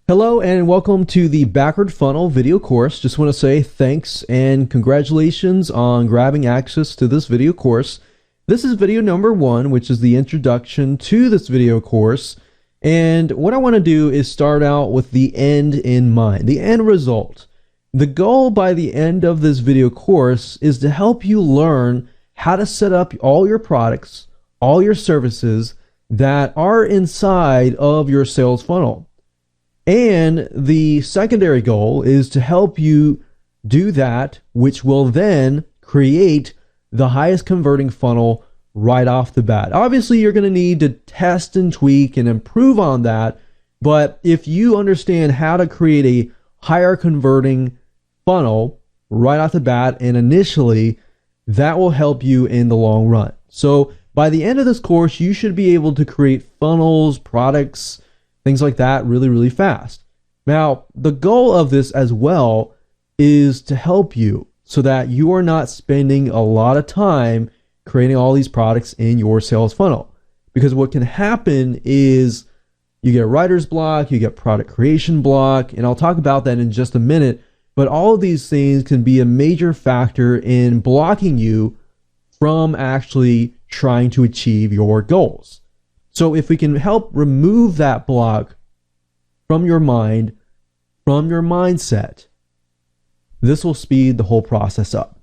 Hello and welcome to the Backward Funnel video course. Just want to say thanks and congratulations on grabbing access to this video course. This is video number 1, which is the introduction to this video course. And what I want to do is start out with the end in mind, the end result. The goal by the end of this video course is to help you learn how to set up all your products, all your services that are inside of your sales funnel. And the secondary goal is to help you do that, which will then create the highest converting funnel right off the bat. Obviously, you're going to need to test and tweak and improve on that. But if you understand how to create a higher converting funnel right off the bat and initially, that will help you in the long run. So by the end of this course, you should be able to create funnels, products, things like that really fast. Now, the goal of this as well is to help you so that you are not spending a lot of time creating all these products in your sales funnel. Because what can happen is you get writer's block, you get product creation block, and I'll talk about that in just a minute. But all of these things can be a major factor in blocking you from actually trying to achieve your goals. So if we can help remove that block from your mind, from your mindset, this will speed the whole process up.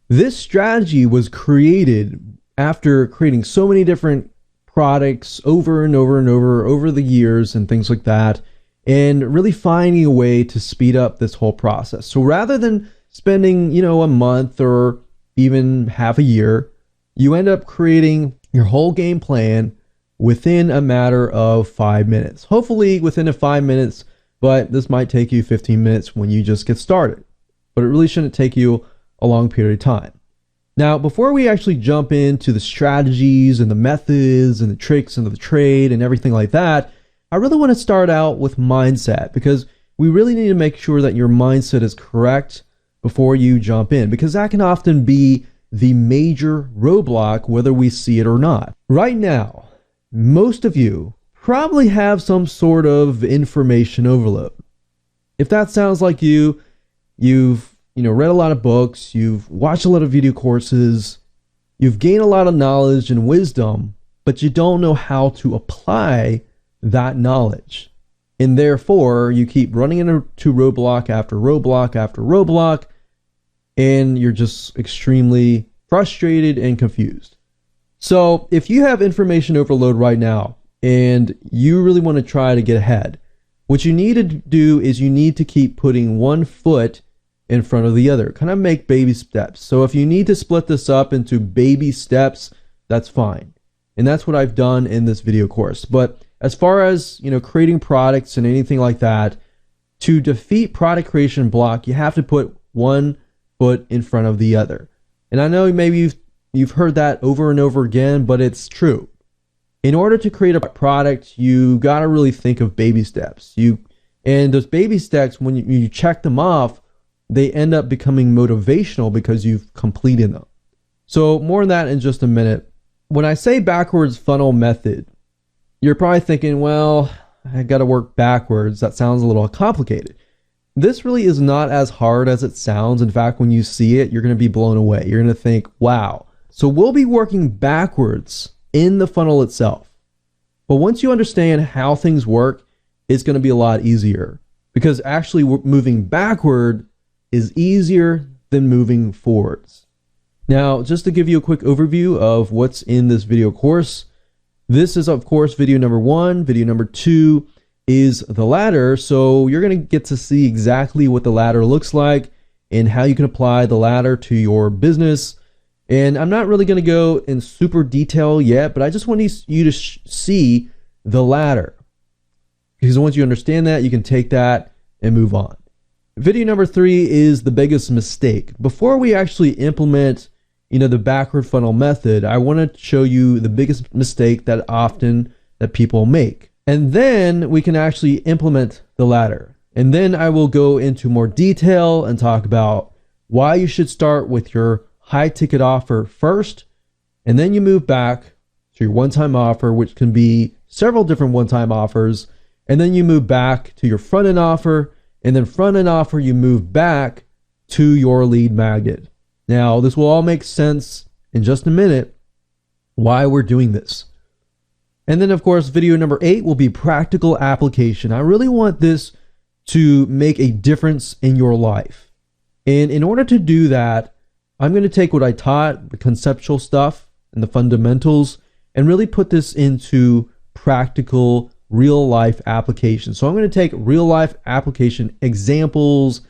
This strategy was created after creating so many different products over and over the years and things like that, and really finding a way to speed up this whole process. So rather than spending, a month or even half a year, you end up creating your whole game plan within a matter of 5 minutes. Hopefully within 5 minutes, but this might take you 15 minutes when you just get started. But it really shouldn't take you a long period of time. Now, before we actually jump into the strategies and the methods and the tricks and the trade and everything like that, I really want to start out with mindset, because we really need to make sure that your mindset is correct before you jump in, because that can often be the major roadblock, whether we see it or not. Right now, most of you probably have some sort of information overload. If that sounds like you've read a lot of books, you've watched a lot of video courses, you've gained a lot of knowledge and wisdom, but you don't know how to apply that knowledge. And therefore, you keep running into roadblock after roadblock after roadblock, and you're just extremely frustrated and confused. So if you have information overload right now and you really want to try to get ahead, what you need to do is you need to keep putting one foot in front of the other, kind of make baby steps. So if you need to split this up into baby steps, that's fine. And that's what I've done in this video course. But as far as, creating products and anything like that, to defeat product creation block, you have to put one foot in front of the other. And I know maybe you've heard that over and over again, but it's true. In order to create a product, you got to really think of baby steps. And those baby steps, when you check them off, they end up becoming motivational because you've completed them. So more on that in just a minute. When I say backwards funnel method, you're probably thinking, well, I got to work backwards. That sounds a little complicated. This really is not as hard as it sounds. In fact, when you see it, you're going to be blown away. You're going to think, wow. So we'll be working backwards in the funnel itself. But once you understand how things work, it's going to be a lot easier, because actually moving backward is easier than moving forwards. Now, just to give you a quick overview of what's in this video course, this is, of course, video number 1. Video number 2 is the ladder. So you're going to get to see exactly what the ladder looks like and how you can apply the ladder to your business. And I'm not really going to go in super detail yet, but I just want you to see the ladder, because once you understand that, you can take that and move on. Video number 3 is the biggest mistake. Before we actually implement, the backward funnel method, I want to show you the biggest mistake that people make. And then we can actually implement the ladder. And then I will go into more detail and talk about why you should start with your high ticket offer first, and then you move back to your one-time offer, which can be several different one-time offers, and then you move back to your front end offer, and then front end offer, you move back to your lead magnet. Now, this will all make sense in just a minute why we're doing this. And then, of course, video number 8 will be practical application. I really want this to make a difference in your life. And in order to do that, I'm going to take what I taught, the conceptual stuff and the fundamentals, and really put this into practical, real life application. So I'm going to take real life application examples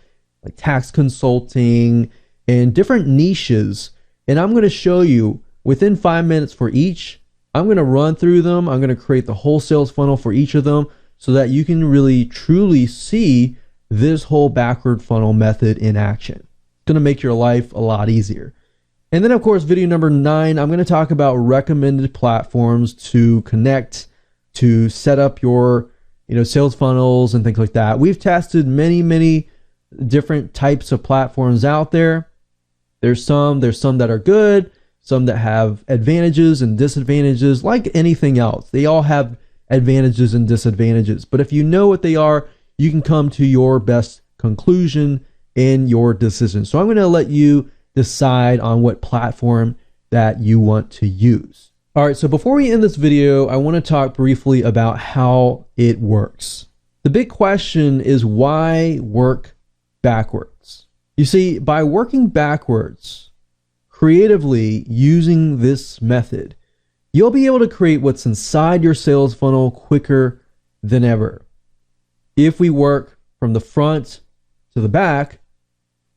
like tax consulting and different niches, and I'm going to show you within 5 minutes for each. I'm going to run through them. I'm going to create the whole sales funnel for each of them so that you can really truly see this whole backward funnel method in action. It's going to make your life a lot easier. And then, of course, video number 9, I'm going to talk about recommended platforms to connect, to set up your sales funnels and things like that. We've tested many different types of platforms out there. There's some that are good, some that have advantages and disadvantages. Like anything else, they all have advantages and disadvantages. But if you know what they are, you can come to your best conclusion in your decision. So I'm going to let you decide on what platform that you want to use. All right, so before we end this video, I want to talk briefly about how it works. The big question is, why work backwards? You see, by working backwards, creatively using this method, you'll be able to create what's inside your sales funnel quicker than ever. If we work from the front to the back,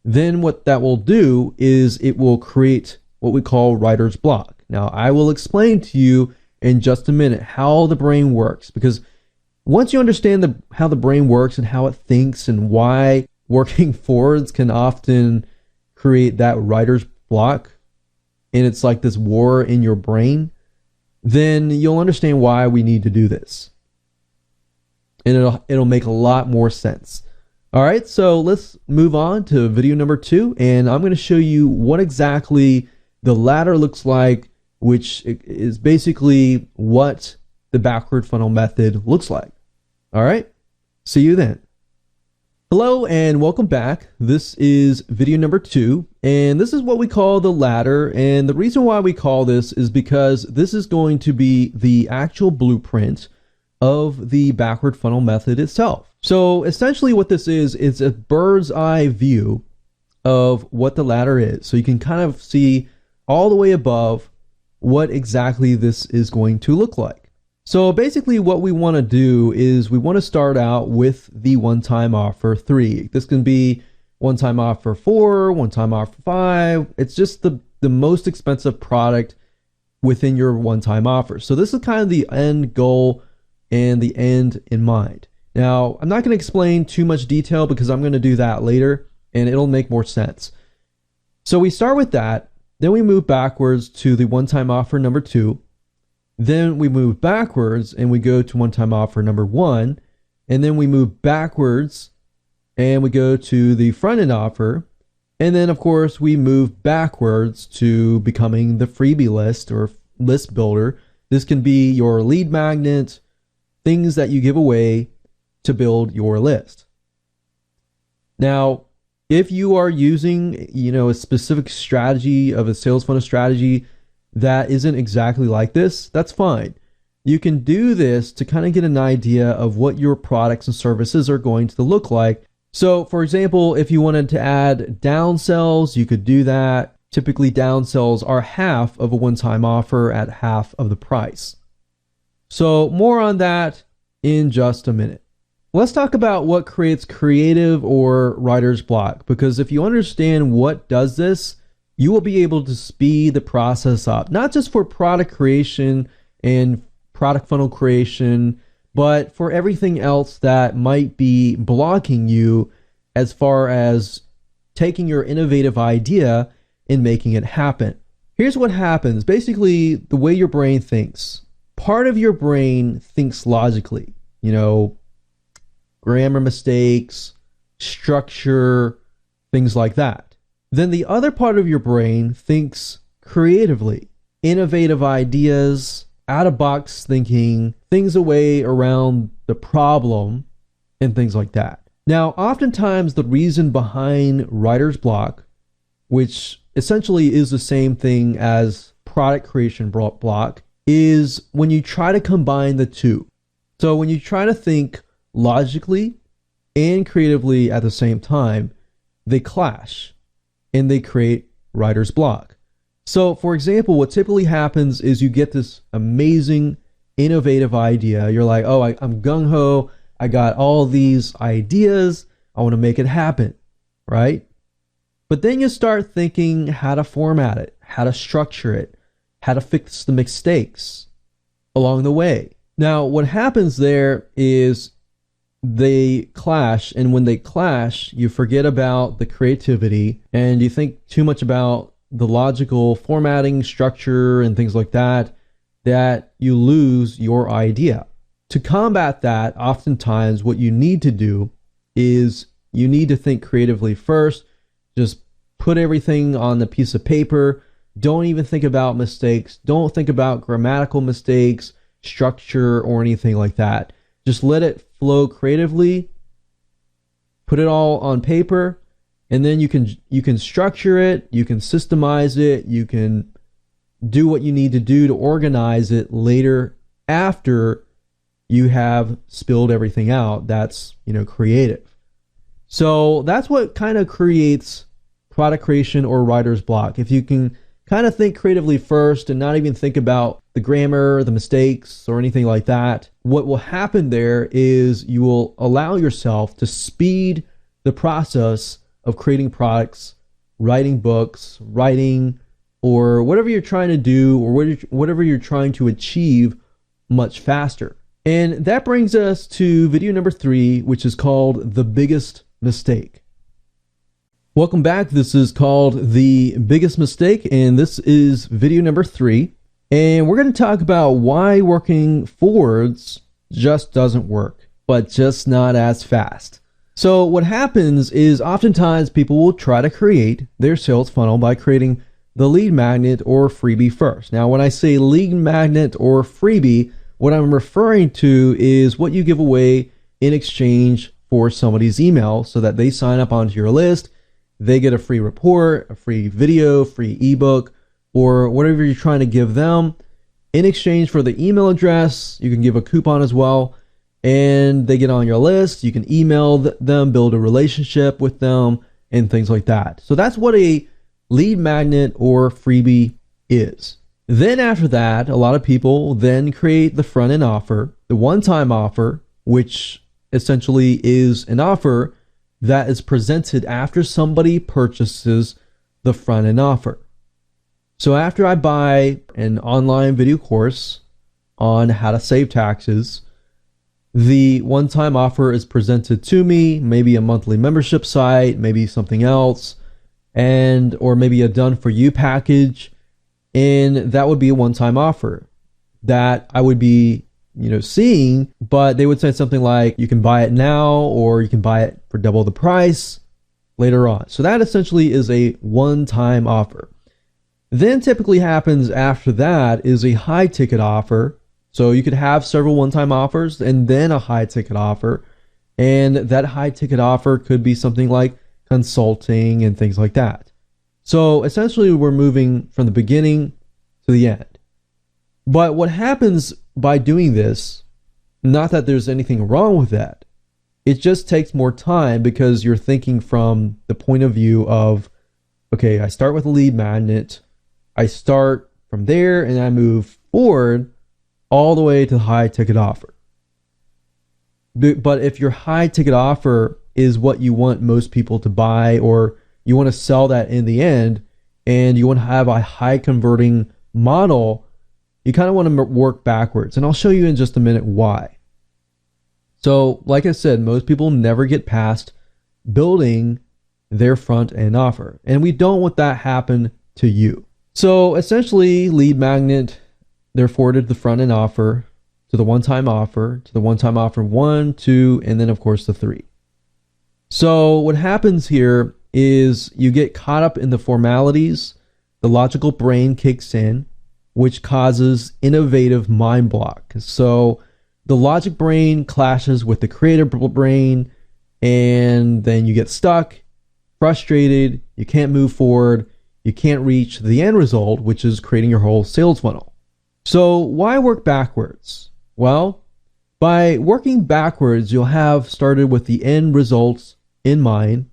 then what that will do is it will create what we call writer's block. Now, I will explain to you in just a minute how the brain works, because once you understand how the brain works and how it thinks and why working forwards can often create that writer's block, and it's like this war in your brain, then you'll understand why we need to do this. And it'll make a lot more sense. All right, so let's move on to video number 2, and I'm going to show you what exactly the ladder looks like, which is basically what the backward funnel method looks like. All right, see you then. Hello and welcome back. This is video number 2, and this is what we call the ladder. And the reason why we call this is because this is going to be the actual blueprint of the backward funnel method itself. So essentially what this is a bird's eye view of what the ladder is. So you can kind of see all the way above what exactly this is going to look like. So basically what we want to do is we want to start out with the one-time offer 3. This can be one-time offer 4, one-time offer 5. It's just the most expensive product within your one-time offer. So this is kind of the end goal and the end in mind. Now, I'm not going to explain too much detail because I'm going to do that later and it'll make more sense. So we start with that, then we move backwards to the one-time offer number 2. Then we move backwards and we go to one-time offer number 1. And then we move backwards and we go to the front-end offer. And then, of course, we move backwards to becoming the freebie list or list builder. This can be your lead magnet, things that you give away to build your list. Now, if you are using, a specific strategy of a sales funnel strategy that isn't exactly like this, that's fine. You can do this to kind of get an idea of what your products and services are going to look like. So, for example, if you wanted to add downsells, you could do that. Typically, downsells are half of a one-time offer at half of the price. So, more on that in just a minute. Let's talk about what creates creative or writer's block, because if you understand what does this, you will be able to speed the process up, not just for product creation and product funnel creation, but for everything else that might be blocking you as far as taking your innovative idea and making it happen. Here's what happens. Basically, the way your brain thinks. Part of your brain thinks logically, grammar mistakes, structure, things like that. Then the other part of your brain thinks creatively, innovative ideas, out-of-box thinking, things away around the problem, and things like that. Now, oftentimes the reason behind writer's block, which essentially is the same thing as product creation block, is when you try to combine the two. So when you try to think logically and creatively at the same time, they clash and they create writer's block. So for example, what typically happens is you get this amazing, innovative idea. You're like, oh, I'm gung-ho. I got all these ideas. I want to make it happen, right? But then you start thinking how to format it, how to structure it, how to fix the mistakes along the way. Now, what happens there is they clash, and when they clash, you forget about the creativity and you think too much about the logical formatting, structure, and things like that, that you lose your idea. To combat that, oftentimes what you need to do is you need to think creatively first. Just put everything on the piece of paper. Don't even think about mistakes. Don't think about grammatical mistakes, structure, or anything like that. Just let it flow creatively. Put it all on paper, and then you can structure it, you can systemize it, you can do what you need to do to organize it later after you have spilled everything out that's, creative. So that's what kind of creates product creation or writer's block. If you can kind of think creatively first and not even think about the grammar, the mistakes, or anything like that, what will happen there is you will allow yourself to speed the process of creating products, writing books, writing, or whatever you're trying to do, or whatever you're trying to achieve much faster. And that brings us to video number 3, which is called The Biggest Mistake. Welcome back. This is called The Biggest Mistake, and this is video number 3. And we're going to talk about why working forwards just doesn't work, but just not as fast. So what happens is oftentimes people will try to create their sales funnel by creating the lead magnet or freebie first. Now, when I say lead magnet or freebie, what I'm referring to is what you give away in exchange for somebody's email so that they sign up onto your list. They get a free report, a free video, free ebook, or whatever you're trying to give them. In exchange for the email address, you can give a coupon as well, and they get on your list. You can email them, build a relationship with them, and things like that. So that's what a lead magnet or freebie is. Then after that, a lot of people then create the front end offer, the one-time offer, which essentially is an offer that is presented after somebody purchases the front end offer. So after I buy an online video course on how to save taxes, the one-time offer is presented to me, maybe a monthly membership site, maybe something else, or maybe a done for you package. And that would be a one-time offer that I would be, seeing, but they would say something like, you can buy it now, or you can buy it for double the price later on. So that essentially is a one-time offer. Then typically happens after that is a high ticket offer. So you could have several one-time offers and then a high ticket offer. And that high ticket offer could be something like consulting and things like that. So essentially we're moving from the beginning to the end. But what happens by doing this, not that there's anything wrong with that, it just takes more time because you're thinking from the point of view of, okay, I start with a lead magnet, I start from there and I move forward all the way to the high ticket offer. But if your high ticket offer is what you want most people to buy, or you want to sell that in the end, and you want to have a high converting model, you kind of want to work backwards. And I'll show you in just a minute why. So like I said, most people never get past building their front end offer. And we don't want that happen to you. So essentially, lead magnet, they're forwarded the front end offer to the one-time offer, to the one-time offer 1, 2, and then of course the 3. So what happens here is you get caught up in the formalities, the logical brain kicks in, which causes innovative mind block. So the logic brain clashes with the creative brain, and then you get stuck, frustrated, you can't move forward, you can't reach the end result, which is creating your whole sales funnel. So why work backwards? Well, by working backwards, you'll have started with the end results in mind,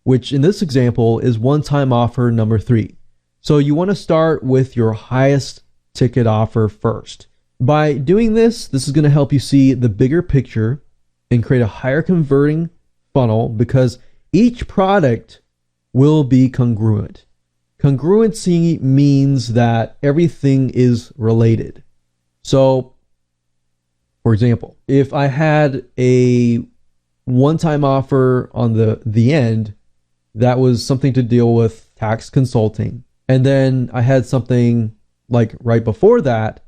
which in this example is one-time offer number 3. So you want to start with your highest ticket offer first. By doing this is going to help you see the bigger picture and create a higher converting funnel, because each product will be congruent. Congruency means that everything is related. So, for example, if I had a one-time offer on the end that was something to deal with tax consulting, and then I had something like right before that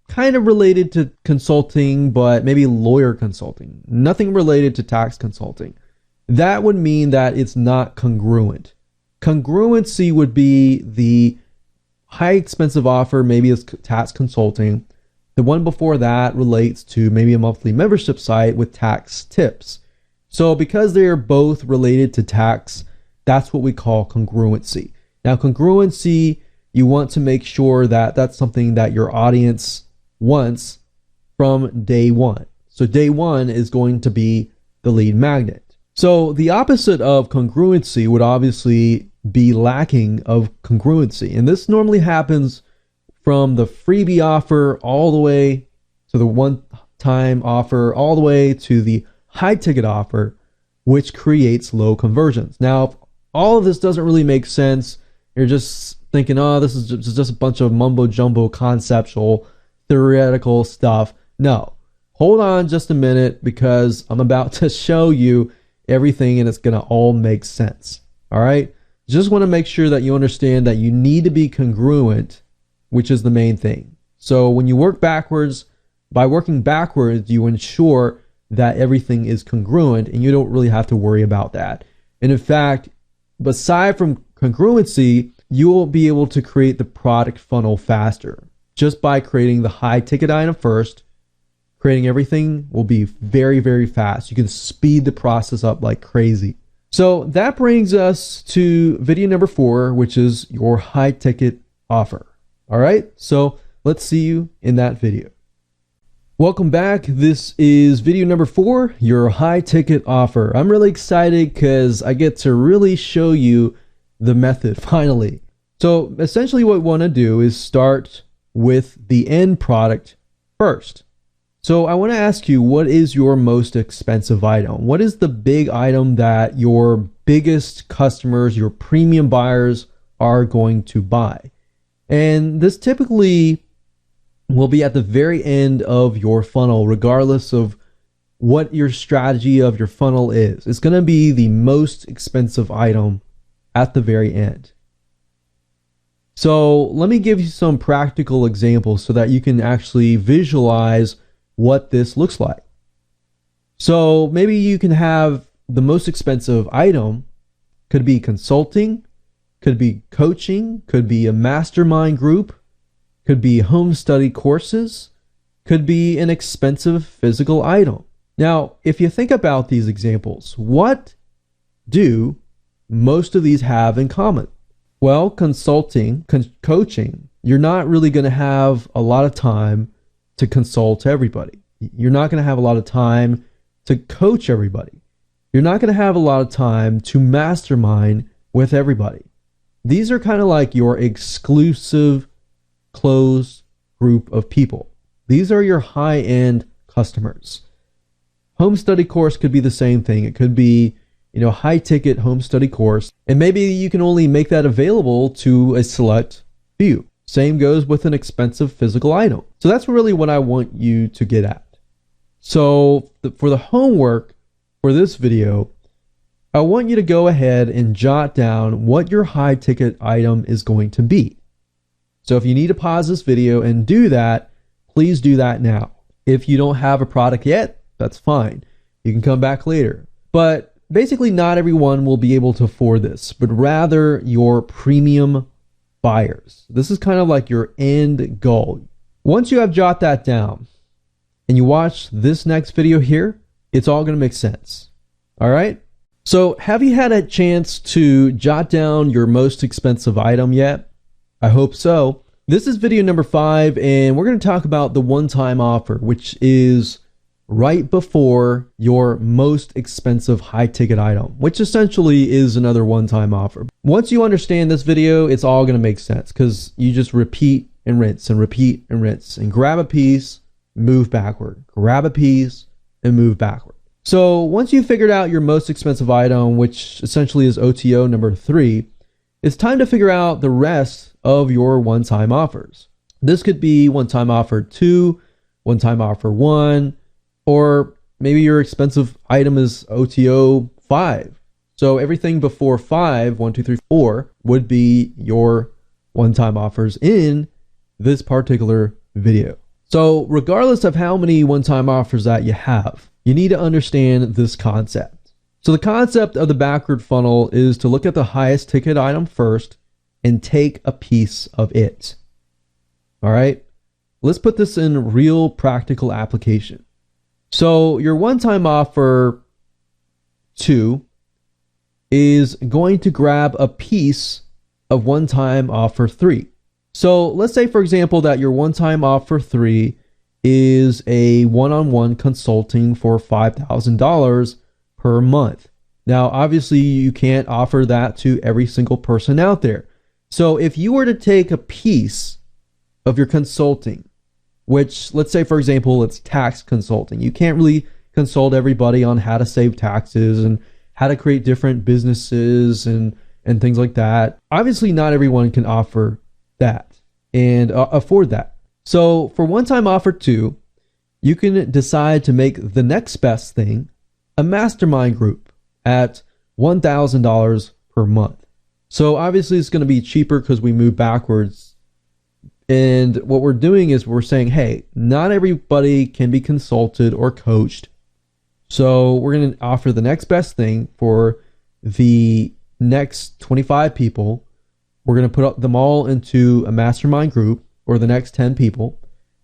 kind of related to consulting, but maybe lawyer consulting, nothing related to tax consulting, that would mean that it's not congruent. Congruency would be the high expensive offer, maybe it's tax consulting. The one before that relates to maybe a monthly membership site with tax tips. So because they're both related to tax, that's what we call congruency. Now, congruency, you want to make sure that that's something that your audience wants from day one. So day one is going to be the lead magnet. So the opposite of congruency would obviously be lacking of congruency. And this normally happens from the freebie offer all the way to the one-time offer, all the way to the high-ticket offer, which creates low conversions. Now, if all of this doesn't really make sense, you're just thinking, oh, this is just a bunch of mumbo-jumbo conceptual, theoretical stuff. No. Hold on just a minute, because I'm about to show you everything and it's going to all make sense. All right? Just want to make sure that you understand that you need to be congruent, which is the main thing. So when you work backwards, by working backwards, you ensure that everything is congruent and you don't really have to worry about that. And in fact, aside from congruency, you will be able to create the product funnel faster just by creating the high ticket item first. Creating everything will be very, very fast. You can speed the process up like crazy. So that brings us to video number 4, which is your high ticket offer. All right, so let's see you in that video. Welcome back. This is video number 4, your high ticket offer. I'm really excited because I get to really show you the method finally. So essentially what we want to do is start with the end product first. So I want to ask you, what is your most expensive item? What is the big item that your biggest customers, your premium buyers are going to buy? And this typically will be at the very end of your funnel, regardless of what your strategy of your funnel is. It's going to be the most expensive item at the very end. So let me give you some practical examples so that you can actually visualize what this looks like. So maybe you can have the most expensive item, could be consulting, could be coaching, could be a mastermind group, could be home study courses, could be an expensive physical item. Now, if you think about these examples, what do most of these have in common? Well, consulting, coaching, you're not really going to have a lot of time to consult everybody. You're not going to have a lot of time to coach everybody. You're not going to have a lot of time to mastermind with everybody. These are kind of like your exclusive, closed group of people. These are your high-end customers. Home study course could be the same thing. It could be, high ticket home study course, and maybe you can only make that available to a select few. Same goes with an expensive physical item. So that's really what I want you to get at. So for the homework for this video, I want you to go ahead and jot down what your high ticket item is going to be. So if you need to pause this video and do that, please do that now. If you don't have a product yet, that's fine. You can come back later. But basically not everyone will be able to afford this, but rather your premium buyers. This is kind of like your end goal. Once you have jot that down, and you watch this next video here, it's all going to make sense. All right? So have you had a chance to jot down your most expensive item yet? I hope so. This is video number 5, and we're going to talk about the one-time offer, which is right before your most expensive high-ticket item, which essentially is another one-time offer. Once you understand this video, it's all going to make sense because you just repeat and rinse and repeat and rinse and grab a piece, move backward, grab a piece, and move backward. So once you've figured out your most expensive item, which essentially is OTO number 3, it's time to figure out the rest of your one-time offers. This could be one-time offer 2, one-time offer 1, or maybe your expensive item is OTO 5. So everything before 5, 1, 2, 3, 4, would be your one-time offers in this particular video. So regardless of how many one-time offers that you have, you need to understand this concept. So the concept of the backward funnel is to look at the highest ticket item first and take a piece of it. All right, let's put this in real practical application. So your one-time offer 2 is going to grab a piece of one-time offer 3. So let's say, for example, that your one-time offer 3 is a one-on-one consulting for $5,000 per month. Now, obviously, you can't offer that to every single person out there. So if you were to take a piece of your consulting, which let's say, for example, it's tax consulting. You can't really consult everybody on how to save taxes and how to create different businesses and things like that. Obviously, not everyone can offer that and afford that. So for one-time offer 2, you can decide to make the next best thing a mastermind group at $1,000 per month. So obviously it's going to be cheaper because we move backwards. And what we're doing is we're saying, hey, not everybody can be consulted or coached. So we're going to offer the next best thing for the next 25 people. We're going to put them all into a mastermind group, or the next 10 people.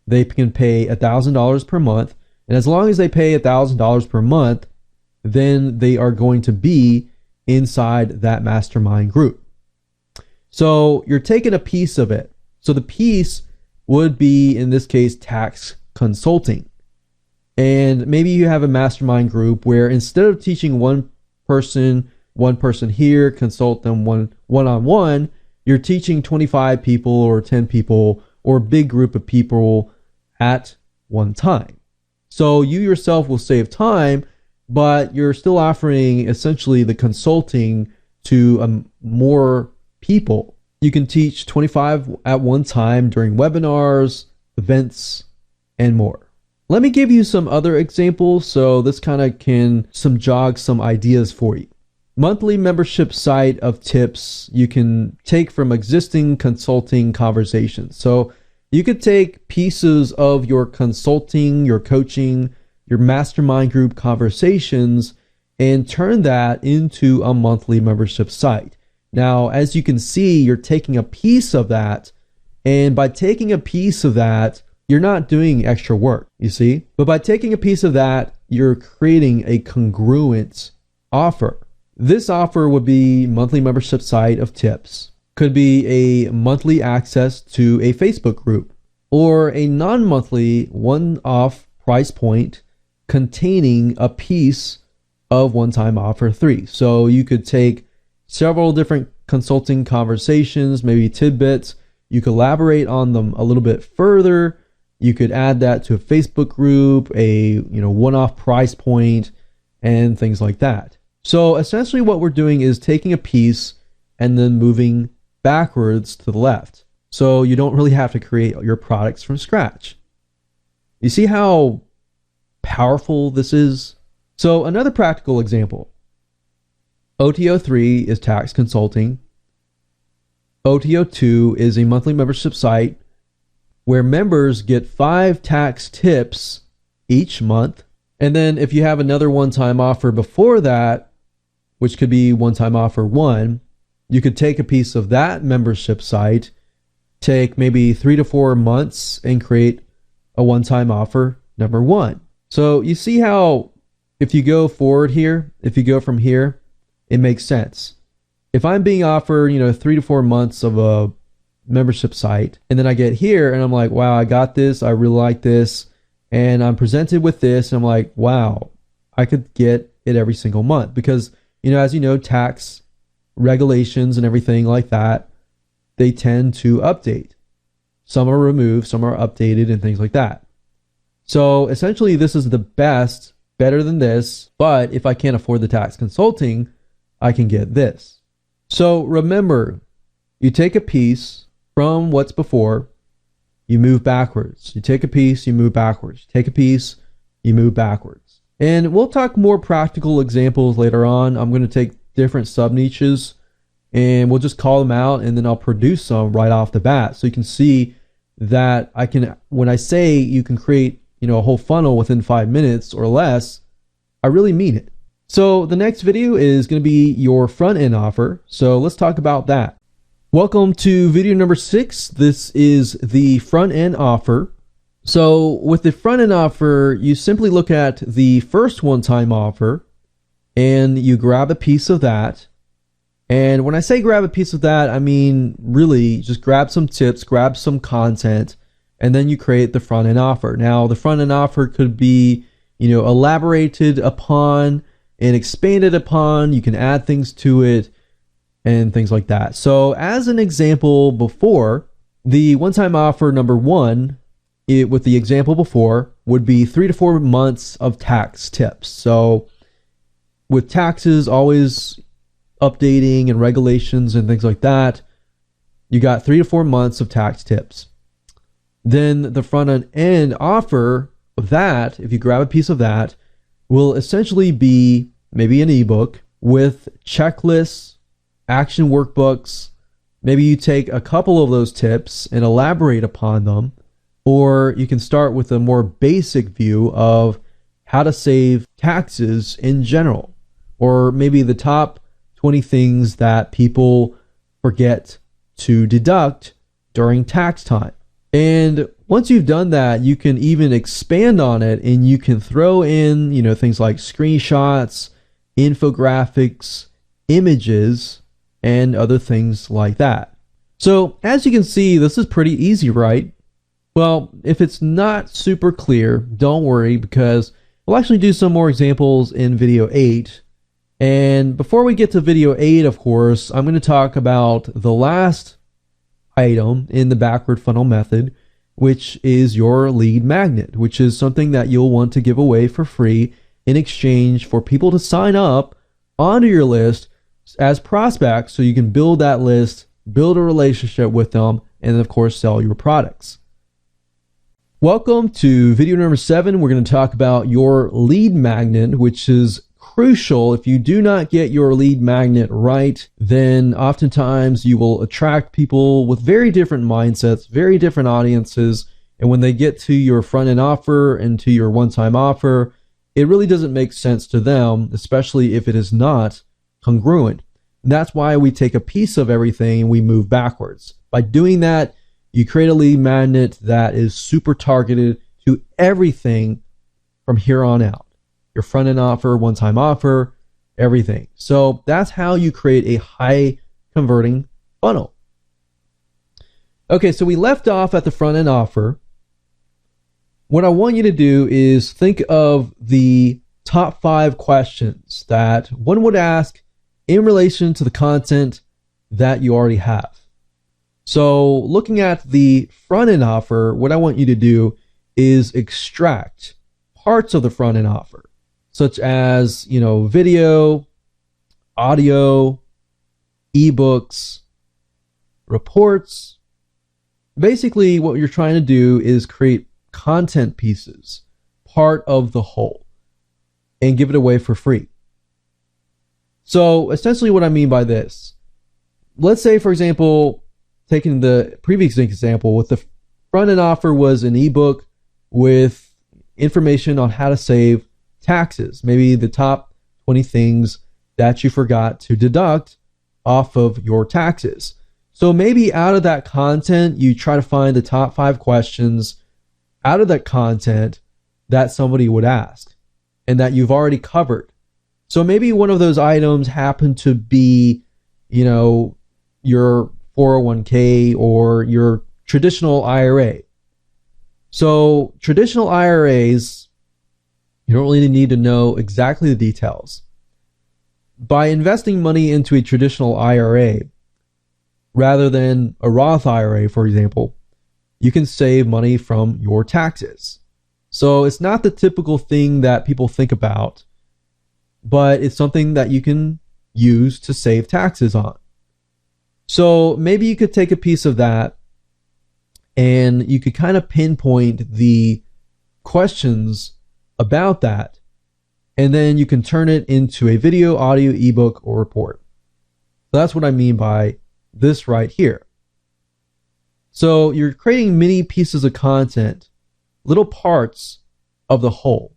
They can pay $1,000 per month. And as long as they pay $1,000 per month, then they are going to be inside that mastermind group. So you're taking a piece of it. So the piece would be, in this case, tax consulting. And maybe you have a mastermind group where instead of teaching one person here, consult them one-on-one, you're teaching 25 people or 10 people or a big group of people at one time. So you yourself will save time, but you're still offering essentially the consulting to more people. You can teach 25 at one time during webinars, events, and more. Let me give you some other examples so this kind of can jog some ideas for you. Monthly membership site of tips you can take from existing consulting conversations. So you could take pieces of your consulting, your coaching, your mastermind group conversations and turn that into a monthly membership site. Now, as you can see, you're taking a piece of that, and by taking a piece of that, you're not doing extra work, you see? But by taking a piece of that, you're creating a congruent offer. This offer would be monthly membership site of tips. Could be a monthly access to a Facebook group, or a non-monthly one-off price point containing a piece of one-time offer 3. So you could take several different consulting conversations, maybe tidbits. You could elaborate on them a little bit further. You could add that to a Facebook group, a one-off price point, and things like that. So essentially what we're doing is taking a piece and then moving backwards to the left. So you don't really have to create your products from scratch. You see how powerful this is? So another practical example. OTO 3 is tax consulting. OTO 2 is a monthly membership site where members get 5 tax tips each month. And then if you have another one-time offer before that, which could be one-time offer 1, you could take a piece of that membership site, take maybe 3 to 4 months and create a one-time offer number one. So you see how if you go forward here, if you go from here, it makes sense. If I'm being offered, 3 to 4 months of a membership site, and then I get here and I'm like, wow, I got this, I really like this, and I'm presented with this, and I'm like, wow, I could get it every single month because, as you know, tax regulations and everything like that, they tend to update. Some are removed, some are updated, and things like that. So essentially, this is the best, better than this, but if I can't afford the tax consulting, I can get this. So remember, you take a piece from what's before, you move backwards. You take a piece, you move backwards. Take a piece, you move backwards. And we'll talk more practical examples later on. I'm going to take different sub-niches and we'll just call them out, and then I'll produce some right off the bat. So you can see that I can, when I say you can create, a whole funnel within 5 minutes or less, I really mean it. So the next video is going to be your front end offer. So let's talk about that. Welcome to video number 6. This is the front end offer. So with the front end offer, you simply look at the first one-time offer and you grab a piece of that. And when I say grab a piece of that, I mean really just grab some tips, grab some content, and then you create the front end offer. Now the front end offer could be, elaborated upon and expanded upon. You can add things to it and things like that. So as an example before, the one-time offer number 1, with the example before, would be 3 to 4 months of tax tips. So with taxes always updating and regulations and things like that, you got 3 to 4 months of tax tips. Then the front end offer of that, if you grab a piece of that, will essentially be maybe an ebook with checklists, action workbooks. Maybe you take a couple of those tips and elaborate upon them, or you can start with a more basic view of how to save taxes in general, or maybe the top 20 things that people forget to deduct during tax time. And once you've done that, you can even expand on it, and you can throw in, things like screenshots, infographics, images, and other things like that. So as you can see, this is pretty easy, right? Well, if it's not super clear, don't worry, because we'll actually do some more examples in video 8. And before we get to video 8, of course, I'm going to talk about the last item in the backward funnel method, which is your lead magnet, which is something that you'll want to give away for free in exchange for people to sign up onto your list as prospects, so you can build that list, build a relationship with them, and then of course sell your products. Welcome to video number 7. We're going to talk about your lead magnet, which is crucial. If you do not get your lead magnet right, then oftentimes you will attract people with very different mindsets, very different audiences, and when they get to your front end offer and to your one-time offer, it really doesn't make sense to them, especially if it is not congruent. And that's why we take a piece of everything and we move backwards. By doing that, you create a lead magnet that is super targeted to everything from here on out. Your front end offer, one-time offer, everything. So that's how you create a high converting funnel. Okay, so we left off at the front end offer. What I want you to do is think of the top 5 questions that one would ask in relation to the content that you already have. So looking at the front end offer, what I want you to do is extract parts of the front end offer, such as, video, audio, ebooks, reports. Basically, what you're trying to do is create content pieces, part of the whole, and give it away for free. So essentially what I mean by this, let's say, for example, taking the previous example, with the front end offer was an ebook with information on how to save taxes, maybe the top 20 things that you forgot to deduct off of your taxes. So maybe out of that content, you try to find the top 5 questions out of that content that somebody would ask and that you've already covered. So maybe one of those items happen to be, your 401k or your traditional IRA. So traditional IRAs, you don't really need to know exactly the details. By investing money into a traditional IRA rather than a Roth IRA, for example, you can save money from your taxes. So it's not the typical thing that people think about, but it's something that you can use to save taxes on. So maybe you could take a piece of that and you could kind of pinpoint the questions about that, and then you can turn it into a video, audio, ebook, or report. So that's what I mean by this right here. So you're creating many pieces of content, little parts of the whole.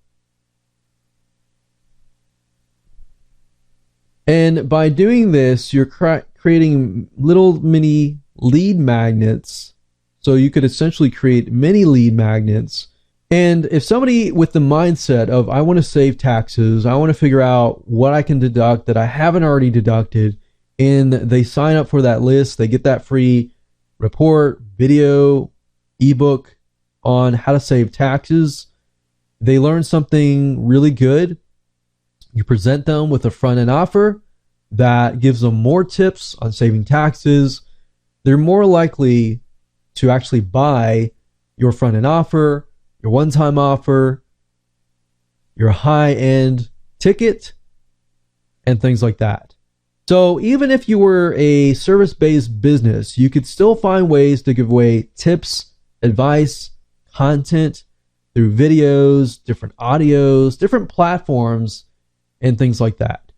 And by doing this, you're creating little mini lead magnets. So you could essentially create many lead magnets. And if somebody with the mindset of, I want to save taxes, I want to figure out what I can deduct that I haven't already deducted, and they sign up for that list, they get that free report, video, ebook on how to save taxes, they learn something really good. You present them with a front-end offer that gives them more tips on saving taxes. They're more likely to actually buy your front-end offer, your one-time offer, your high-end ticket, and things like that. So even if you were a service-based business, you could still find ways to give away tips, advice, content through videos, different audios, different platforms, and things like that.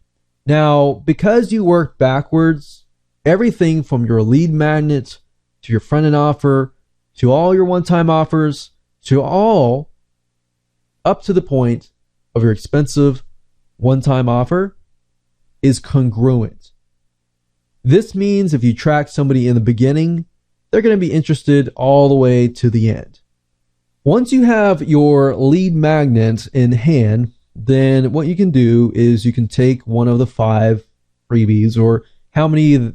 Now, because you work backwards, everything from your lead magnet to your front-end offer to all your one-time offers to all up to the point of your expensive one-time offer is congruent. This means if you track somebody in the beginning, they're going to be interested all the way to the end. Once you have your lead magnet in hand, then what you can do is you can take one of the 5 freebies or how many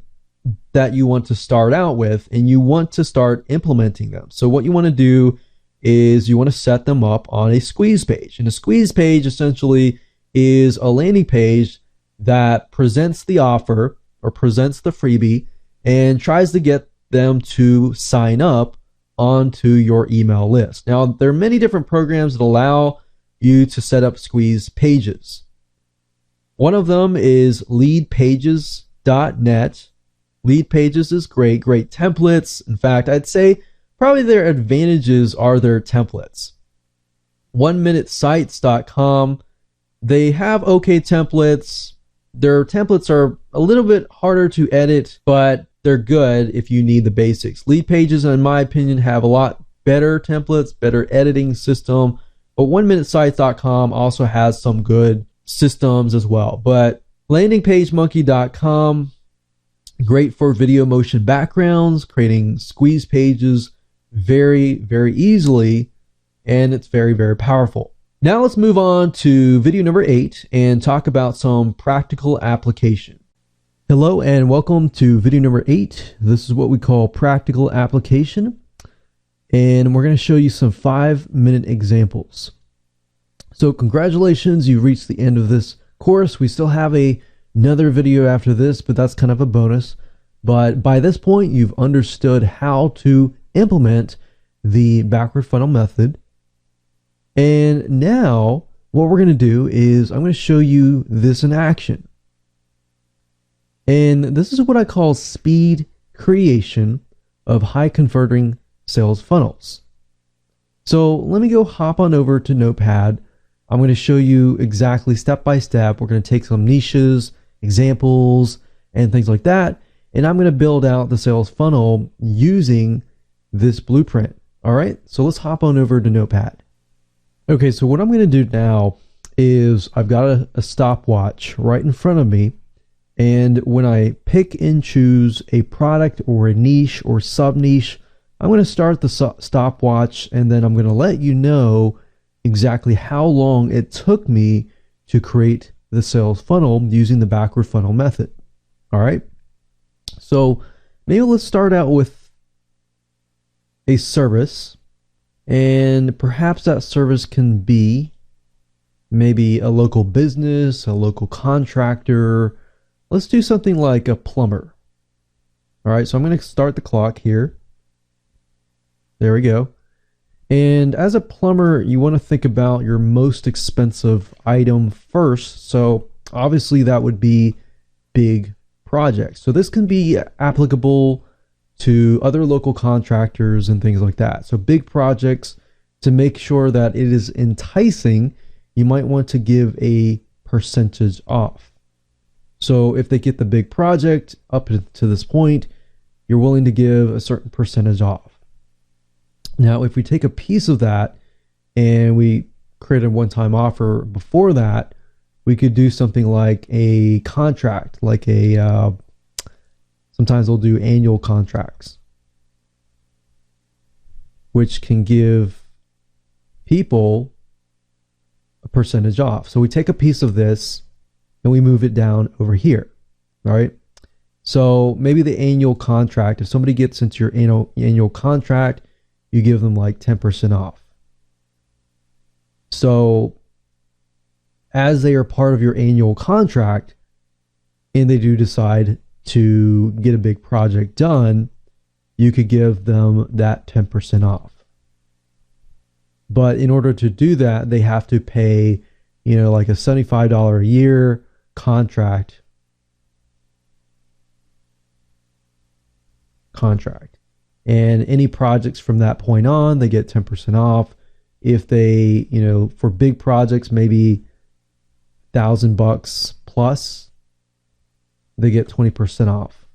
that you want to start out with, and you want to start implementing them. So what you want to do is you want to set them up on a squeeze page. And a squeeze page essentially is a landing page that presents the offer or presents the freebie and tries to get them to sign up onto your email list. Now, there are many different programs that allow you to set up squeeze pages. One of them is leadpages.net. Lead Pages is great templates. In fact, I'd say probably their advantages are their templates. 1minutesites.com, they have okay templates. Their templates are a little bit harder to edit, but they're good if you need the basics. Lead Pages, in my opinion, have a lot better templates, better editing system, but 1minutesites.com also has some good systems as well. But landingpagemonkey.com, great for video motion backgrounds, creating squeeze pages very, very easily, and it's very, very powerful. Now let's move on to video number 8 and talk about some practical application. Hello and welcome to video number 8. This is what we call practical application, and we're going to show you some 5-minute examples. So congratulations, you've reached the end of this course. We still have another video after this, but that's kind of a bonus. But by this point, you've understood how to implement the backward funnel method. And now what we're going to do is I'm going to show you this in action. And this is what I call speed creation of high converting sales funnels. So let me go hop on over to Notepad. I'm going to show you exactly step by step. We're going to take some niches, examples, and things like that. And I'm going to build out the sales funnel using this blueprint. All right, so let's hop on over to Notepad. Okay, so what I'm going to do now is I've got a stopwatch right in front of me. And when I pick and choose a product or a niche or sub niche, I'm going to start the stopwatch, and then I'm going to let you know exactly how long it took me to create the sales funnel using the backward funnel method. All right. So maybe let's start out with a service, and perhaps that service can be maybe a local business, a local contractor. Let's do something like a plumber. All right, so I'm going to start the clock here. There we go. And as a plumber, you want to think about your most expensive item first. So obviously that would be big projects. So this can be applicable to other local contractors and things like that. So big projects, to make sure that it is enticing, you might want to give a percentage off. So if they get the big project up to this point, you're willing to give a certain percentage off. Now, if we take a piece of that and we create a one-time offer before that, we could do something like a contract, like sometimes they'll do annual contracts, which can give people a percentage off. So we take a piece of this and we move it down over here. All right. So maybe the annual contract, if somebody gets into your annual contract, you give them like 10% off. So as they are part of your annual contract and they do decide to get a big project done, you could give them that 10% off. But in order to do that, they have to pay, like a $75 a year contract. And any projects from that point on, they get 10% off. If they, for big projects, maybe $1,000 plus, they get 20% off.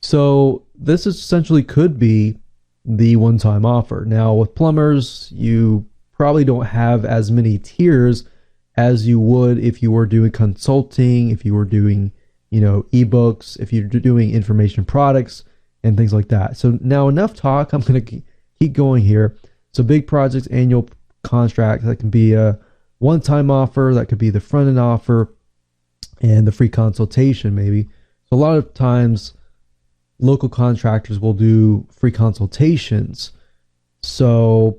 So this essentially could be the one-time offer. Now with plumbers, you probably don't have as many tiers as you would if you were doing consulting, if you were doing ebooks, if you're doing information products and things like that. So now enough talk. I'm going to keep going here. So big projects, annual contract, that can be a one-time offer, that could be the front-end offer, and the free consultation maybe. So a lot of times local contractors will do free consultations. So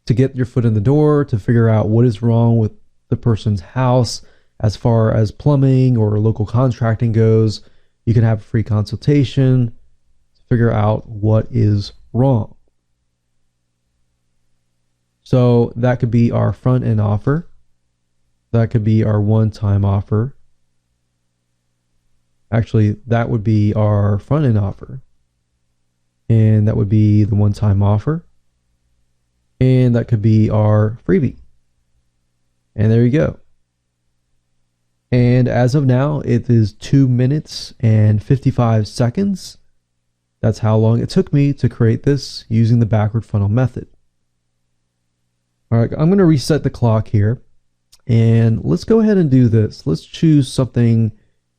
to get your foot in the door, to figure out what is wrong with the person's house, as far as plumbing or local contracting goes, you can have a free consultation to figure out what is wrong. So that could be our front end offer. That could be our one-time offer. Actually, that would be our front end offer. And that would be the one-time offer. And that could be our freebie. And there you go. And as of now, it is 2 minutes and 55 seconds. That's how long it took me to create this using the backward funnel method. All right, I'm going to reset the clock here. And let's go ahead and do this. Let's choose something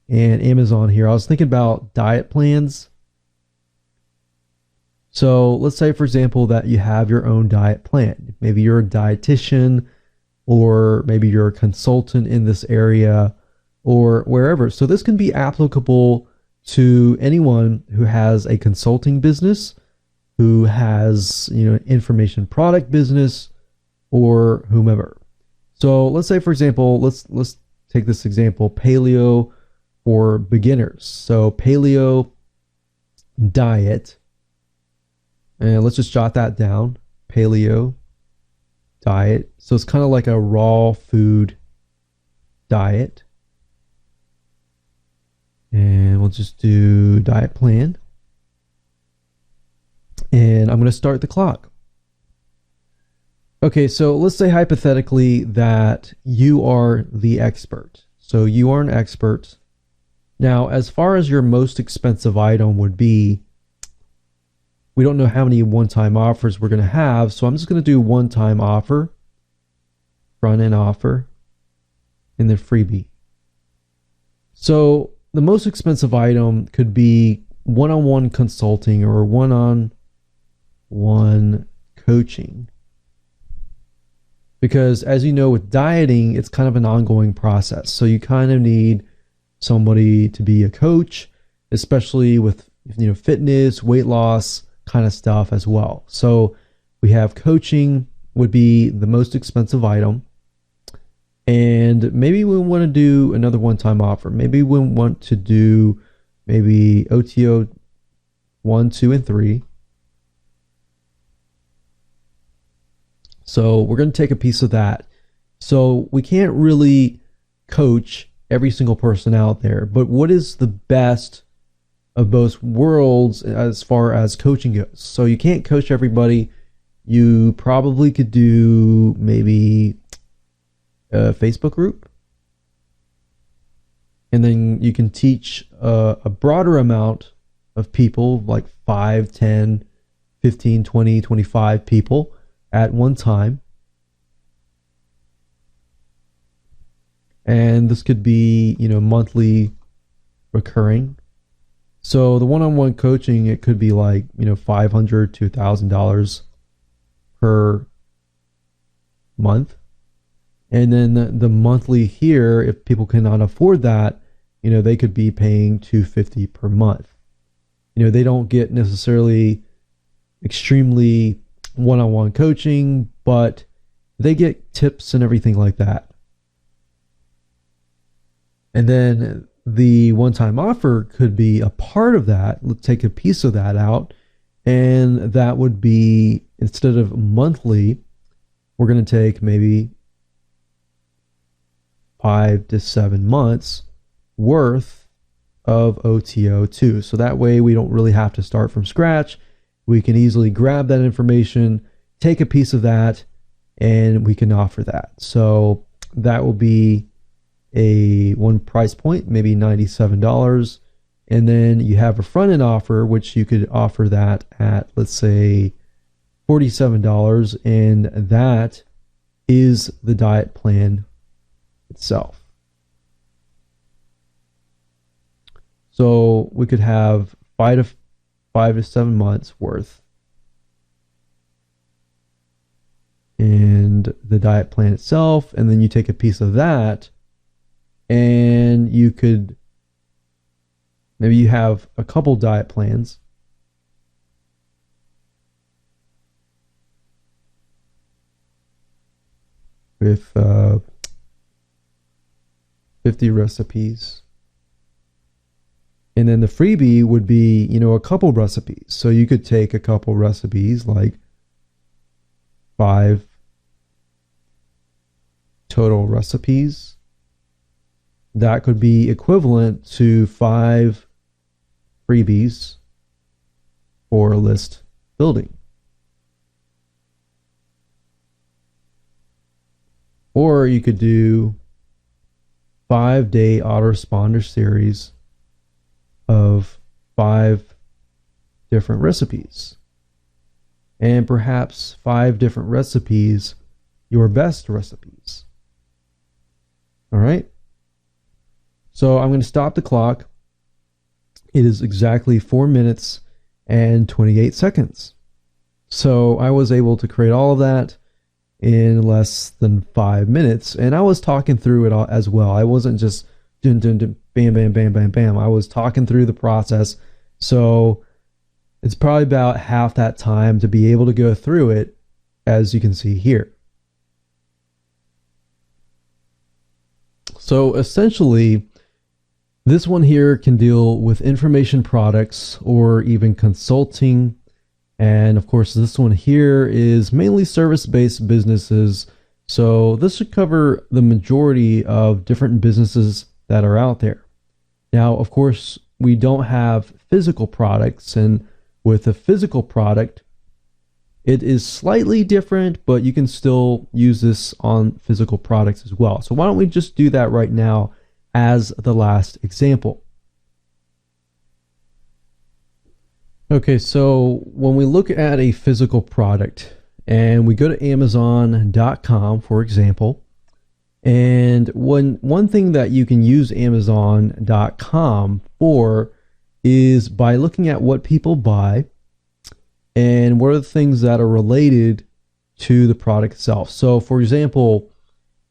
in Amazon here. I was thinking about diet plans. So let's say, for example, that you have your own diet plan. Maybe you're a dietitian, or maybe you're a consultant in this area, or wherever. So this can be applicable to anyone who has a consulting business, who has, information product business, or whomever. So let's say, for example, let's take this example, paleo for beginners. So paleo diet, and let's just jot that down, paleo diet. So it's kind of like a raw food diet. And we'll just do diet plan. And I'm going to start the clock. Okay, so let's say hypothetically that you are the expert. So you are an expert. Now, as far as your most expensive item would be, we don't know how many one-time offers we're going to have. So I'm just going to do one-time offer, front-end offer, and then freebie. So the most expensive item could be one-on-one consulting or one-on-one coaching. Because as you know, with dieting, it's kind of an ongoing process. So you kind of need somebody to be a coach, especially with fitness, weight loss kind of stuff as well. So we have coaching would be the most expensive item. And maybe we want to do another one-time offer. Maybe we want to do maybe OTO 1, 2, and 3. So we're going to take a piece of that. So we can't really coach every single person out there, but what is the best of both worlds as far as coaching goes? So you can't coach everybody. You probably could do maybe a Facebook group, and then you can teach a broader amount of people, like 5, 10, 15, 20, 25 people at one time. And this could be, monthly recurring. So the one-on-one coaching, it could be like, $500 to $1,000 per month. And then the monthly here, if people cannot afford that, they could be paying $250 per month. They don't get necessarily extremely one-on-one coaching, but they get tips and everything like that. And then the one-time offer could be a part of that. Let's take a piece of that out, and that would be, instead of monthly, we're going to take maybe 5 to 7 months worth of OTO2. So that way we don't really have to start from scratch. We can easily grab that information, take a piece of that, and we can offer that. So that will be a one price point, maybe $97. And then you have a front end offer, which you could offer that at, let's say, $47. And that is the diet plan itself. So we could have 5 to 7 months worth, and the diet plan itself, and then you take a piece of that, and you could, maybe you have a couple diet plans, with 50 recipes. And then the freebie would be, a couple recipes. So you could take a couple recipes, like 5 total recipes. That could be equivalent to 5 freebies for list building. Or you could do 5-day autoresponder series of 5 different recipes, and perhaps 5 different recipes, your best recipes. All right. So I'm going to stop the clock. It is exactly 4 minutes and 28 seconds. So I was able to create all of that in less than 5 minutes, and I was talking through it all as well. I wasn't just dun, dun, dun, bam, bam, bam, bam, bam. I was talking through the process. So it's probably about half that time to be able to go through it, as you can see here. So essentially, this one here can deal with information products or even consulting. And of course, this one here is mainly service-based businesses. So this should cover the majority of different businesses that are out there. Now, of course, we don't have physical products, and with a physical product, it is slightly different, but you can still use this on physical products as well. So why don't we just do that right now as the last example. Okay, so when we look at a physical product and we go to Amazon.com, for example, and one thing that you can use Amazon.com for is by looking at what people buy and what are the things that are related to the product itself. So, for example,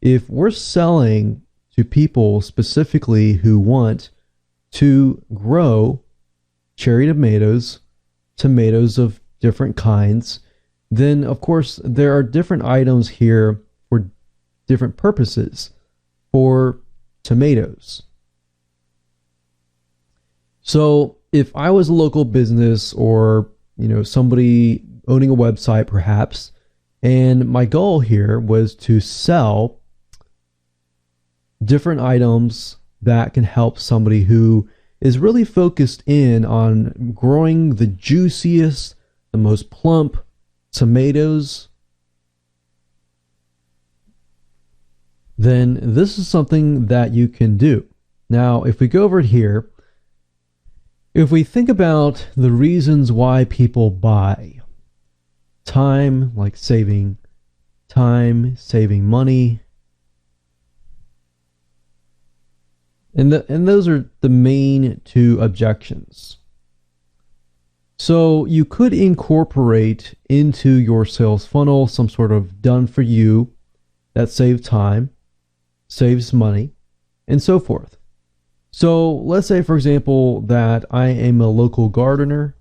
if we're selling to people specifically who want to grow cherry tomatoes, tomatoes of different kinds, then of course there are different items here for different purposes for tomatoes. So if I was a local business or somebody owning a website perhaps, and my goal here was to sell different items that can help somebody who is really focused in on growing the juiciest, the most plump tomatoes, then this is something that you can do. Now, if we go over here, if we think about the reasons why people buy, time, like saving time, saving money, and those are the main two objections. So you could incorporate into your sales funnel some sort of done for you that saves time, saves money, and so forth. So let's say, for example, that I am a local gardener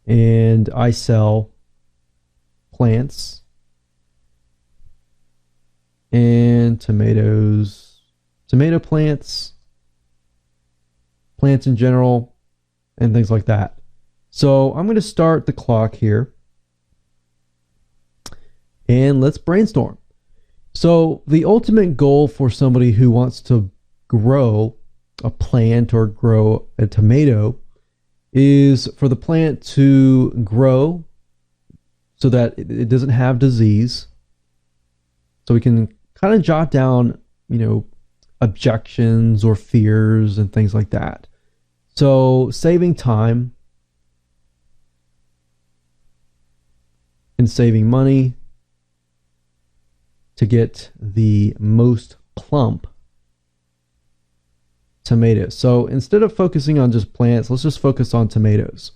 and I sell plants and tomatoes, tomato plants, plants in general, and things like that. So I'm going to start the clock here and let's brainstorm. So the ultimate goal for somebody who wants to grow a plant or grow a tomato is for the plant to grow so that it doesn't have disease. So we can kind of jot down, objections or fears and things like that. So saving time and saving money to get the most plump tomatoes. So instead of focusing on just plants, let's just focus on tomatoes.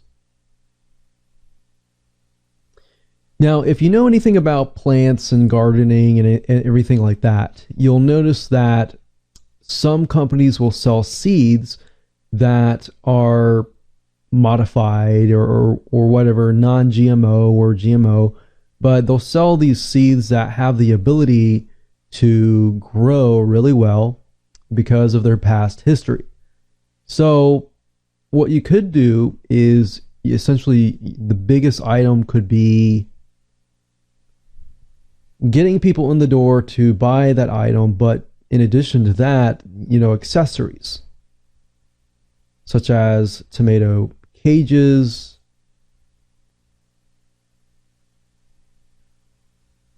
Now, if you know anything about plants and gardening and everything like that, you'll notice that some companies will sell seeds that are modified or whatever, non-GMO or GMO, but they'll sell these seeds that have the ability to grow really well because of their past history. So what you could do is essentially the biggest item could be getting people in the door to buy that item, but in addition to that, accessories such as tomato cages,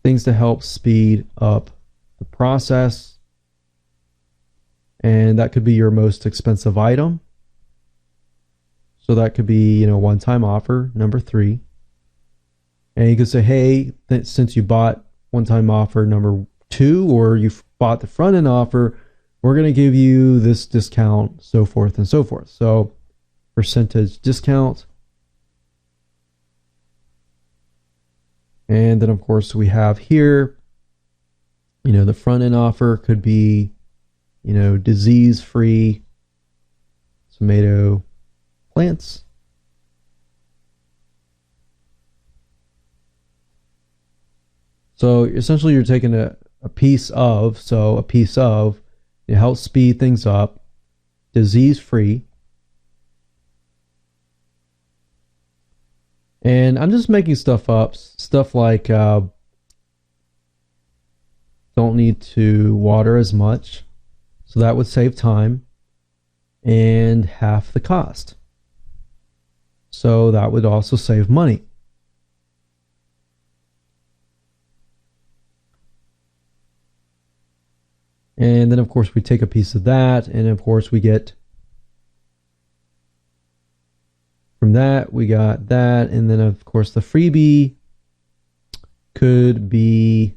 things to help speed up the process. And that could be your most expensive item. So that could be, one-time offer, number 3. And you could say, hey, since you bought one-time offer number 2, or you bought the front-end offer, we're going to give you this discount, so forth and so forth. So percentage discount. And then, of course, we have here, the front-end offer could be, disease-free tomato plants. So essentially you're taking a piece of, it helps speed things up, disease-free. And I'm just making stuff up, stuff like don't need to water as much. So that would save time and half the cost. So that would also save money. And then, of course, we take a piece of that. And, of course, we get from that, we got that. And then, of course, the freebie could be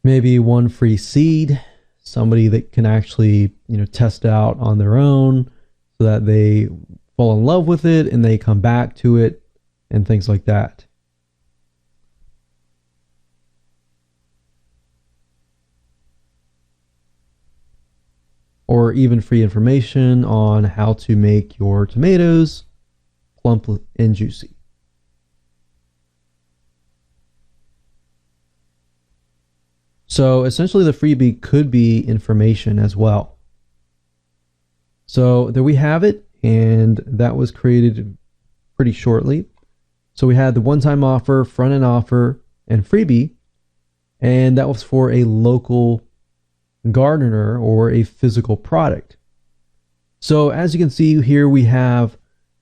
maybe one free seed. Somebody that can actually, test out on their own so that they fall in love with it and they come back to it and things like that. Or even free information on how to make your tomatoes plump and juicy. So essentially the freebie could be information as well. So there we have it, and that was created pretty shortly. So we had the one-time offer, front-end offer, and freebie, and that was for a local gardener or a physical product. So as you can see here, we have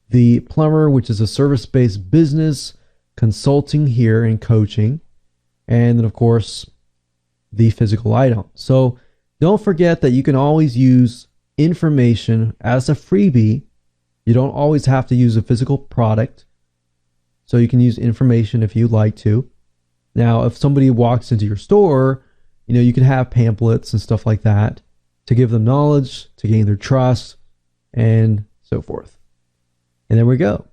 the plumber, which is a service-based business, consulting here and coaching, and then of course the physical item. So don't forget that you can always use information as a freebie. You don't always have to use a physical product. So you can use information if you'd like to. Now, if somebody walks into your store, you can have pamphlets and stuff like that to give them knowledge, to gain their trust, and so forth. And there we go.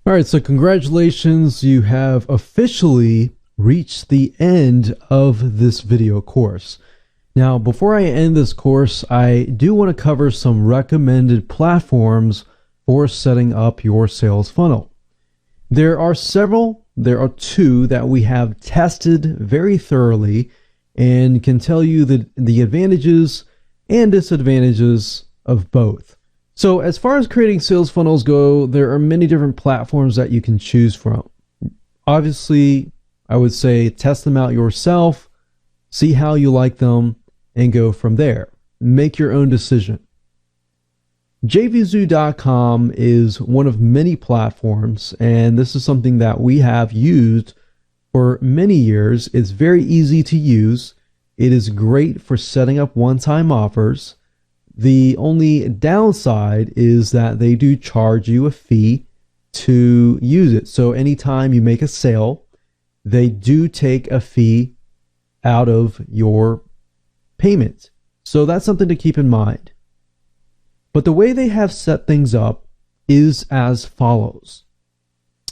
All right, so congratulations. You have officially reached the end of this video course. Now, before I end this course, I do want to cover some recommended platforms for setting up your sales funnel. There are several. There are two that we have tested very thoroughly and can tell you the advantages and disadvantages of both. So as far as creating sales funnels go, there are many different platforms that you can choose from. Obviously, I would say test them out yourself, see how you like them, and go from there. Make your own decision. jvzoo.com is one of many platforms, and this is something that we have used for many years. It's very easy to use. It is great for setting up one-time offers. The only downside is that they do charge you a fee to use it. So anytime you make a sale, they do take a fee out of your payment. So that's something to keep in mind. But the way they have set things up is as follows.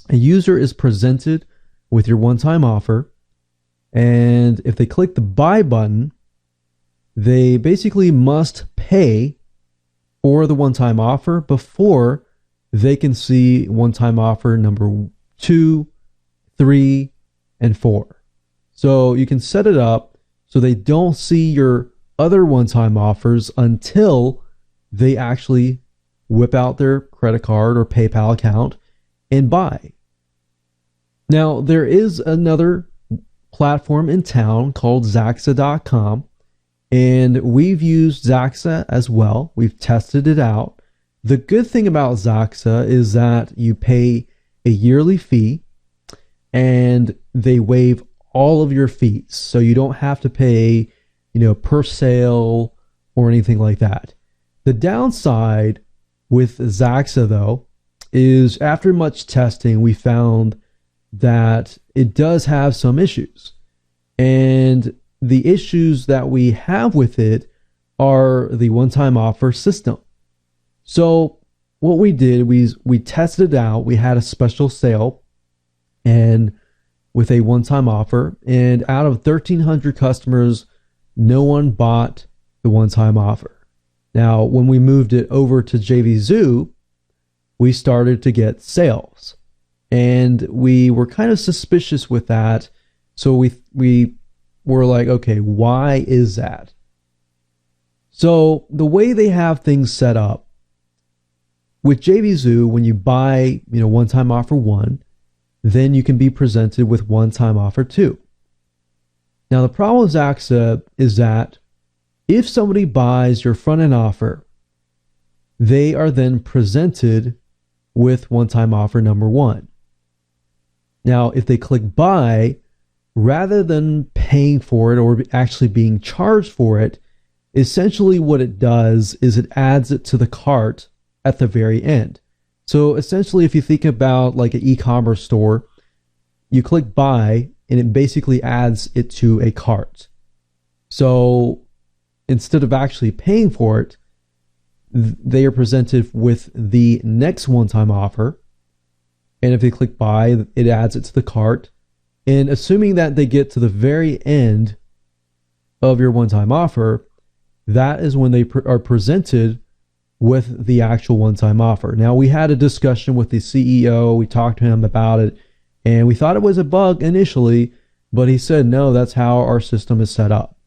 A user is presented with your one-time offer, and if they click the buy button, they basically must pay for the one-time offer before they can see one-time offer number 2, 3, and 4. So you can set it up so they don't see your other one-time offers until they actually whip out their credit card or PayPal account and buy. Now, there is another platform in town called Zaxa.com, and we've used Zaxa as well. We've tested it out. The good thing about Zaxa is that you pay a yearly fee and they waive all of your fees. So you don't have to pay, per sale or anything like that. The downside with Zaxa, though, is after much testing, we found that it does have some issues. And the issues that we have with it are the one-time offer system. So what we did, we tested it out. We had a special sale and with a one-time offer, and out of 1,300 customers, no one bought the one-time offer. Now, when we moved it over to JVZoo, we started to get sales, and we were kind of suspicious with that. So we were like, okay, why is that? So the way they have things set up with JVZoo, when you buy, one-time offer 1, then you can be presented with one-time offer 2. Now, the problem with Zaxa is that if somebody buys your front-end offer, they are then presented with one-time offer number 1. Now, if they click buy, rather than paying for it or actually being charged for it, essentially what it does is it adds it to the cart at the very end. So essentially, if you think about like an e-commerce store, you click buy and it basically adds it to a cart. So instead of actually paying for it, they are presented with the next one-time offer. And if they click buy, it adds it to the cart. And assuming that they get to the very end of your one-time offer, that is when they are presented with the actual one-time offer. Now, we had a discussion with the CEO. We talked to him about it, and we thought it was a bug initially, but he said, no, that's how our system is set up.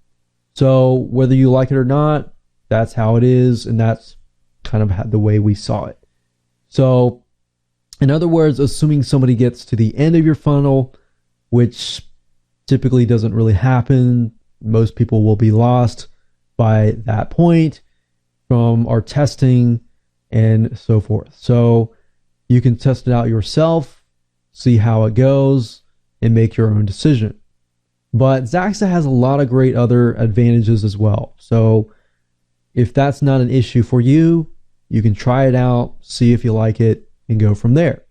So whether you like it or not, that's how it is, and that's kind of the way we saw it. So in other words, assuming somebody gets to the end of your funnel, which typically doesn't really happen, most people will be lost by that point from our testing and so forth. So you can test it out yourself, see how it goes, and make your own decision. But Zaxa has a lot of great other advantages as well. So if that's not an issue for you, you can try it out, see if you like it, and go from there.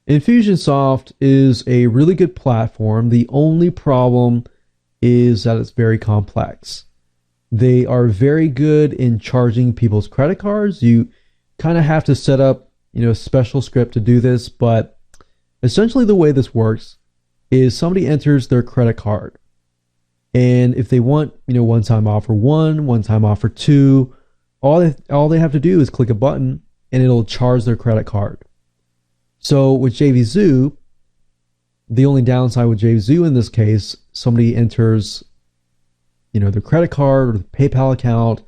Infusionsoft is a really good platform. The only problem is that it's very complex. They are very good in charging people's credit cards. You kind of have to set up, a special script to do this, but essentially the way this works is somebody enters their credit card. And if they want, one-time offer 1, one-time offer 2, all they have to do is click a button and it'll charge their credit card. So with JVZoo, the only downside with JVZoo in this case, somebody enters, their credit card or the PayPal account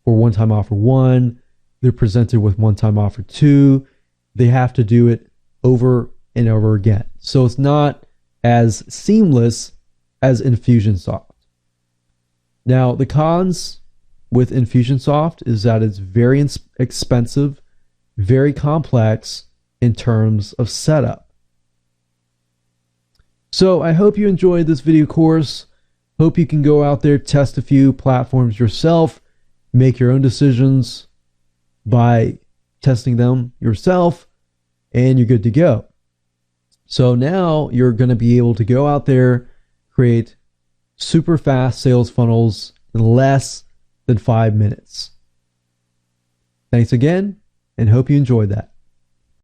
for one-time offer 1. They're presented with one-time offer 2. They have to do it over and over again. So it's not as seamless as Infusionsoft. Now, the cons with Infusionsoft is that it's very expensive, very complex in terms of setup. So I hope you enjoyed this video course. Hope you can go out there, test a few platforms yourself, make your own decisions by testing them yourself, and you're good to go. So now you're going to be able to go out there, create super fast sales funnels in less than 5 minutes. Thanks again, and hope you enjoyed that.